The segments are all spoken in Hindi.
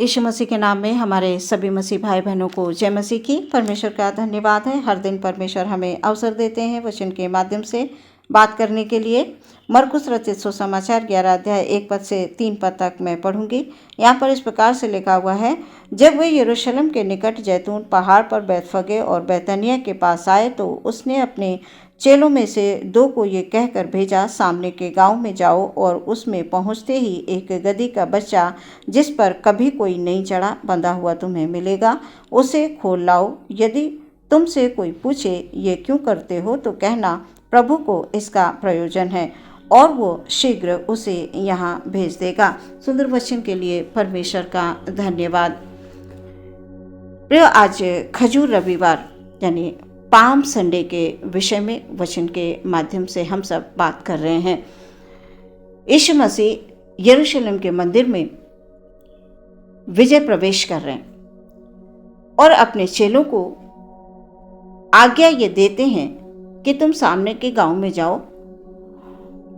यीशु मसीह के नाम में हमारे सभी मसीह भाई बहनों को जय मसीह की। परमेश्वर का धन्यवाद है। हर दिन परमेश्वर हमें अवसर देते हैं वचन के माध्यम से बात करने के लिए। मरकुस रचित सुसमाचार 11 अध्याय 1 पद से 3 पद तक मैं पढ़ूंगी। यहाँ पर इस प्रकार से लिखा हुआ है, जब वे यरूशलेम के निकट जैतून पहाड़ पर बैतफगे और बैतनिय्याह के पास आए तो उसने अपने चेलों में से 2 को ये कहकर भेजा, सामने के गांव में जाओ और उसमें पहुंचते ही एक गदही का बच्चा जिस पर कभी कोई नहीं चढ़ा बंधा हुआ तुम्हें मिलेगा, उसे खोल लाओ। यदि तुमसे कोई पूछे ये क्यों करते हो तो कहना, प्रभु को इसका प्रयोजन है और वो शीघ्र उसे यहाँ भेज देगा। सुंदर वचन के लिए परमेश्वर का धन्यवाद। प्रिय, आज खजूर रविवार यानी पाम संडे के विषय में वचन के माध्यम से हम सब बात कर रहे हैं। यीशु मसीह यरूशलेम के मंदिर में विजय प्रवेश कर रहे हैं और अपने चेलों को आज्ञा ये देते हैं कि तुम सामने के गांव में जाओ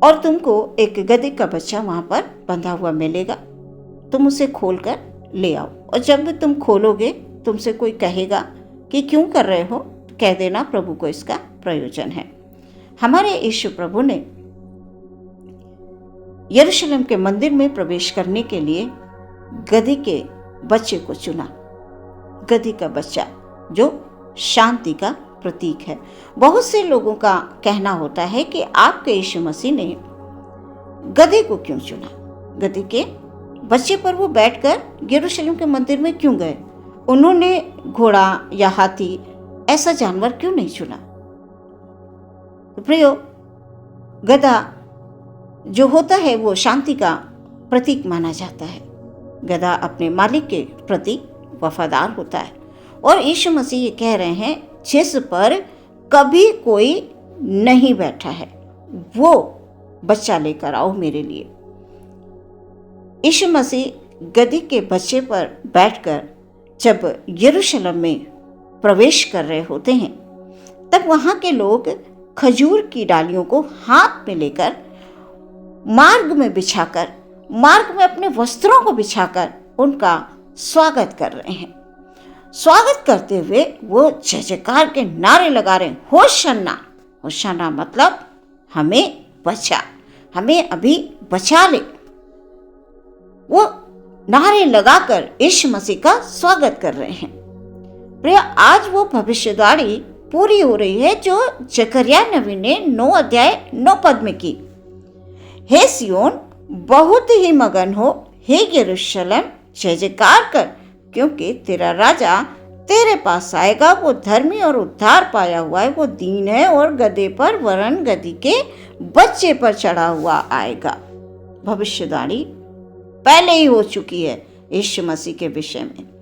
और तुमको एक गदही का बच्चा वहां पर बंधा हुआ मिलेगा, तुम उसे खोलकर ले आओ। और जब भी तुम खोलोगे तुमसे कोई कहेगा कि क्यों कर रहे हो, कह देना प्रभु को इसका प्रयोजन है। हमारे यीशु प्रभु ने यरूशलेम के मंदिर में प्रवेश करने के लिए गदही के बच्चे को चुना। गदही का बच्चा जो शांति का प्रतीक है। बहुत से लोगों का कहना होता है कि आपके यीशु मसीह ने गदही को क्यों चुना, गदही के बच्चे पर वो बैठकर यरूशलेम के मंदिर में क्यों गए, उन्होंने घोड़ा या हाथी ऐसा जानवर क्यों नहीं चुना। तो प्रियो, गधा जो होता है वो शांति का प्रतीक माना जाता है। गधा अपने मालिक के प्रति वफादार होता है और यीशु मसीह ये कह रहे हैं, जिस पर कभी कोई नहीं बैठा है वो बच्चा लेकर आओ मेरे लिए। यीशु मसीह गदही के बच्चे पर बैठकर जब यरूशलेम में प्रवेश कर रहे होते हैं तब वहां के लोग खजूर की डालियों को हाथ में लेकर मार्ग में बिछाकर, मार्ग में अपने वस्त्रों को बिछाकर उनका स्वागत कर रहे हैं। स्वागत करते हुए वो जय जयकार के नारे लगा रहे हैं, होशाना। होशाना मतलब हमें बचा, हमें अभी बचा ले। वो नारे लगाकर यीशु मसीह का स्वागत कर रहे हैं। प्रिय, आज वो भविष्यवाणी पूरी हो रही है जो जकरिया नबी ने 9 अध्याय 9 पद में की। हे सियोन बहुत ही मगन हो, हे यरूशलेम जय जयकार कर, क्योंकि तेरा राजा तेरे पास आएगा। वो धर्मी और उद्धार पाया हुआ है, वो दीन है और गधे पर वरन गदही के बच्चे पर चढ़ा हुआ आएगा। भविष्यवाणी पहले ही हो चुकी है यीशु मसीह के विषय में।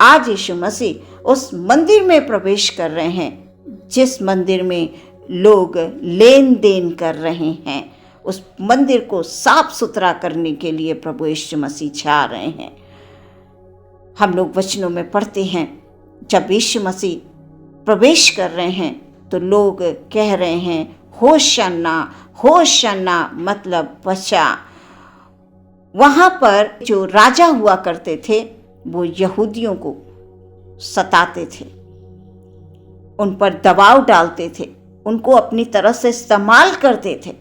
आज यीशु मसीह उस मंदिर में प्रवेश कर रहे हैं जिस मंदिर में लोग लेन देन कर रहे हैं। उस मंदिर को साफ सुथरा करने के लिए प्रभु यीशु मसीह जा रहे हैं। हम लोग वचनों में पढ़ते हैं, जब यीशु मसीह प्रवेश कर रहे हैं तो लोग कह रहे हैं, होशाना होशाना मतलब बचा। वहां पर जो राजा हुआ करते थे वो यहूदियों को सताते थे, उन पर दबाव डालते थे, उनको अपनी तरह से इस्तेमाल करते थे।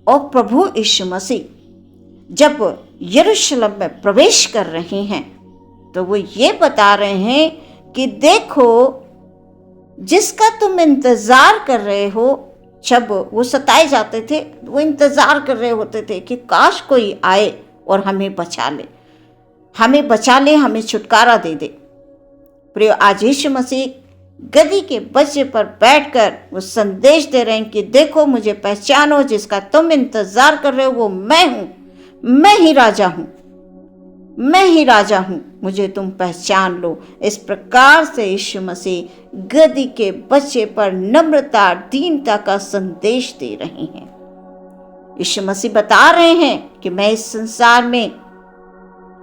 और प्रभु यीशु मसीह जब यरूशलेम में प्रवेश कर रहे हैं तो वो ये बता रहे हैं कि देखो, जिसका तुम इंतजार कर रहे हो। जब वो सताए जाते थे वो इंतजार कर रहे होते थे कि काश कोई आए और हमें बचा ले, हमें बचा ले, हमें छुटकारा दे दे। प्रिय, आज यीशु मसीह गदही के बच्चे पर बैठकर वो संदेश दे रहे हैं कि देखो, मुझे पहचानो, जिसका तुम इंतजार कर रहे हो वो मैं हूं, मैं ही राजा हूं, मैं ही राजा हूं, मुझे तुम पहचान लो। इस प्रकार से यीशु मसीह गदही के बच्चे पर नम्रता, दीनता का संदेश दे रहे हैं। यीशु मसीह बता रहे हैं कि मैं इस संसार में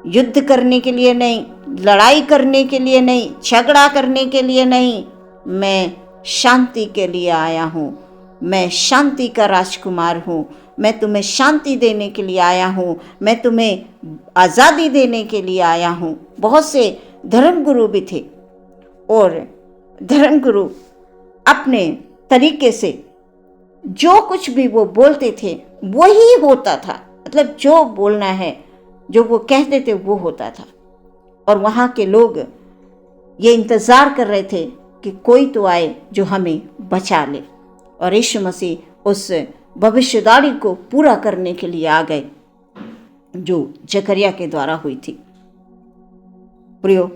युद्ध करने के लिए नहीं, लड़ाई करने के लिए नहीं, झगड़ा करने के लिए नहीं, मैं शांति के लिए आया हूँ। मैं शांति का राजकुमार हूँ। मैं तुम्हें शांति देने के लिए आया हूँ, मैं तुम्हें आज़ादी देने के लिए आया हूँ। बहुत से धर्मगुरु भी थे और धर्मगुरु अपने तरीके से जो कुछ भी वो बोलते थे वही होता था, मतलब जो बोलना है, जो वो कहते थे वो होता था। और वहाँ के लोग ये इंतज़ार कर रहे थे कि कोई तो आए जो हमें बचा ले, और यीशु मसीह उस भविष्यवाणी को पूरा करने के लिए आ गए जो जकरिया के द्वारा हुई थी। प्रियो,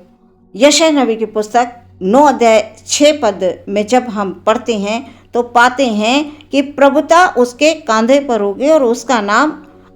यशायाह नबी की पुस्तक 9 अध्याय 6 पद में जब हम पढ़ते हैं तो पाते हैं कि प्रभुता उसके कंधे पर होगी और उसका नाम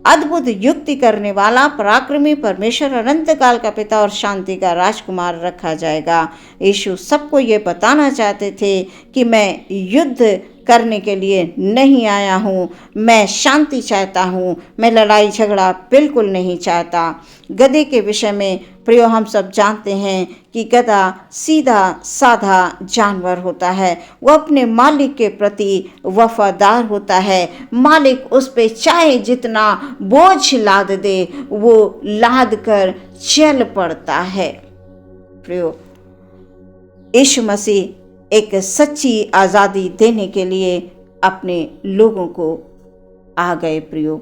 अद्भुत युक्ति करने वाला, पराक्रमी परमेश्वर, अनंत काल का पिता और शांति का राजकुमार रखा जाएगा। यीशु सबको ये बताना चाहते थे कि मैं युद्ध करने के लिए नहीं आया हूँ, मैं शांति चाहता हूँ, मैं लड़ाई झगड़ा बिल्कुल नहीं चाहता। गधे के विषय में प्रियो हम सब जानते हैं कि गधा सीधा साधा जानवर होता है, वो अपने मालिक के प्रति वफादार होता है। मालिक उस पे चाहे जितना बोझ लाद दे वो लाद कर चल पड़ता है। प्रियो, यीशु मसीह एक सच्ची आज़ादी देने के लिए अपने लोगों को आ गए। प्रियो,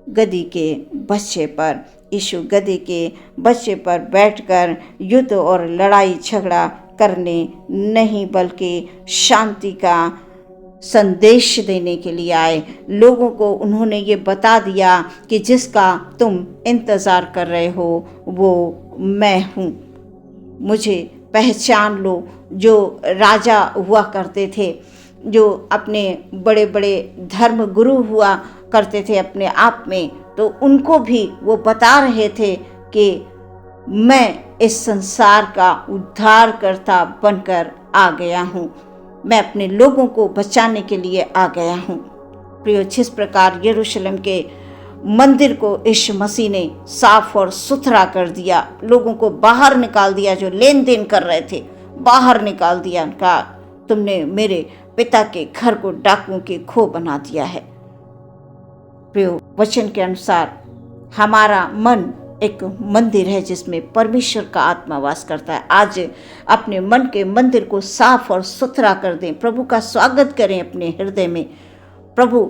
गधी के बच्चे पर, यीशु गधी के बच्चे पर बैठकर युद्ध और लड़ाई झगड़ा करने नहीं बल्कि शांति का संदेश देने के लिए आए। लोगों को उन्होंने ये बता दिया कि जिसका तुम इंतज़ार कर रहे हो वो मैं हूँ, मुझे पहचान लो। जो राजा हुआ करते थे, जो अपने बड़े बड़े धर्म गुरु हुआ करते थे अपने आप में, तो उनको भी वो बता रहे थे कि मैं इस संसार का उद्धारकर्ता बनकर आ गया हूँ, मैं अपने लोगों को बचाने के लिए आ गया हूँ। प्रियो, जिस प्रकार यरूशलेम के मंदिर को यीशु मसीह ने साफ और सुथरा कर दिया, लोगों को बाहर निकाल दिया, जो लेन देन कर रहे थे बाहर निकाल दिया, कहा तुमने मेरे पिता के घर को डाकुओं की खो बना दिया है। प्रियो, वचन के अनुसार हमारा मन एक मंदिर है जिसमें परमेश्वर का आत्मा वास करता है। आज अपने मन के मंदिर को साफ और सुथरा कर दें, प्रभु का स्वागत करें अपने हृदय में। प्रभु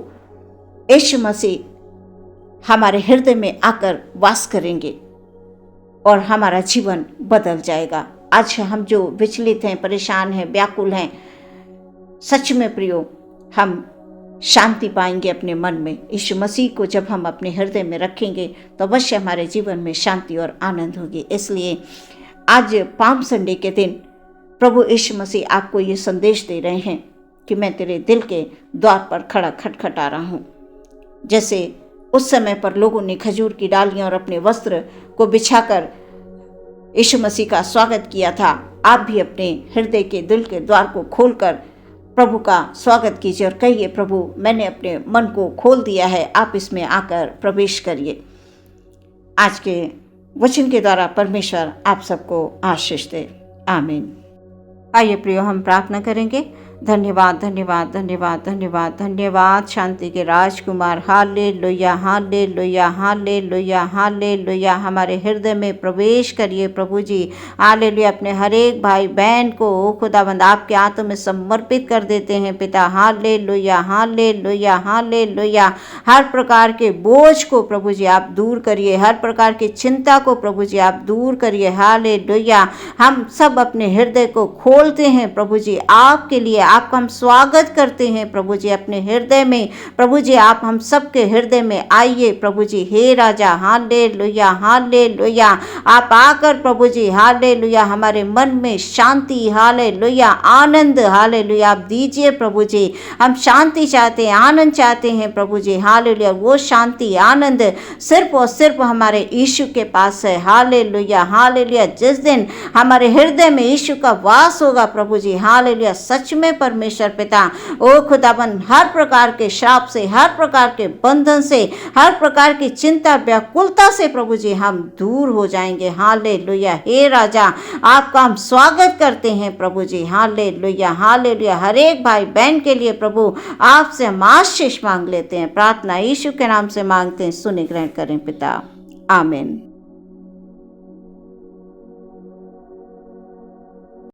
यीशु मसीह हमारे हृदय में आकर वास करेंगे और हमारा जीवन बदल जाएगा। आज हम जो विचलित हैं, परेशान हैं, व्याकुल हैं, सच में प्रियो हम शांति पाएंगे अपने मन में। यीशु मसीह को जब हम अपने हृदय में रखेंगे तो अवश्य हमारे जीवन में शांति और आनंद होगी। इसलिए आज पाम संडे के दिन प्रभु यीशु मसीह आपको ये संदेश दे रहे हैं कि मैं तेरे दिल के द्वार पर खड़ा खटखटा रहा हूँ। जैसे उस समय पर लोगों ने खजूर की डालियां और अपने वस्त्र को बिछाकर यीशु मसीह का स्वागत किया था, आप भी अपने हृदय के दिल के द्वार को खोलकर प्रभु का स्वागत कीजिए और कहिए, प्रभु मैंने अपने मन को खोल दिया है, आप इसमें आकर प्रवेश करिए। आज के वचन के द्वारा परमेश्वर आप सबको आशीष दे। आमीन। आइए प्रियो, हम प्रार्थना करेंगे। धन्यवाद धन्यवाद धन्यवाद धन्यवाद धन्यवाद शांति के राजकुमार, हालेलुया हालेलुया हालेलुया हालेलुया। हमारे हृदय में प्रवेश करिए प्रभु जी। हालेलुया। अपने हर एक भाई बहन को खुदावंद आपके हाथों में समर्पित कर देते हैं पिता। Hallelujah hallelujah hallelujah. हर प्रकार के बोझ को प्रभु जी आप दूर करिए, हर प्रकार की चिंता को प्रभु जी आप दूर करिए। हालेलुया। हम सब अपने हृदय को खोलते हैं प्रभु जी आपके लिए, आपका हम स्वागत करते हैं प्रभु जी अपने हृदय में। प्रभु जी आप हम सबके हृदय में आइए प्रभु जी। हे राजा, हालेलुया हालेलुया। आप आकर प्रभु जी हालेलुया हमारे मन में शांति, हालेलुया आनंद, हालेलुया आप दीजिए प्रभु जी। हम शांति चाहते हैं, आनंद चाहते हैं प्रभु जी। हालेलुया। वो शांति आनंद सिर्फ और सिर्फ हमारे यीशु के पास है। Hallelujah hallelujah. जिस दिन हमारे हृदय में यीशु का वास होगा प्रभु जी, हालेलुया, सच में परमेश्वर पिता, ओ खुदाबंद, हर प्रकार के श्राप से, हर प्रकार के बंधन से, हर प्रकार की चिंता व्याकुलता से प्रभु जी हम दूर हो जाएंगे। हालेलुया। हे राजा, आपका हम स्वागत करते हैं प्रभु जी। Hallelujah, hallelujah. हर एक भाई बहन के लिए प्रभु आपसे हम आशीष मांग लेते हैं। प्रार्थना यीशु के नाम से मांगते हैं, सुने ग्रहण करें पिता, आमीन।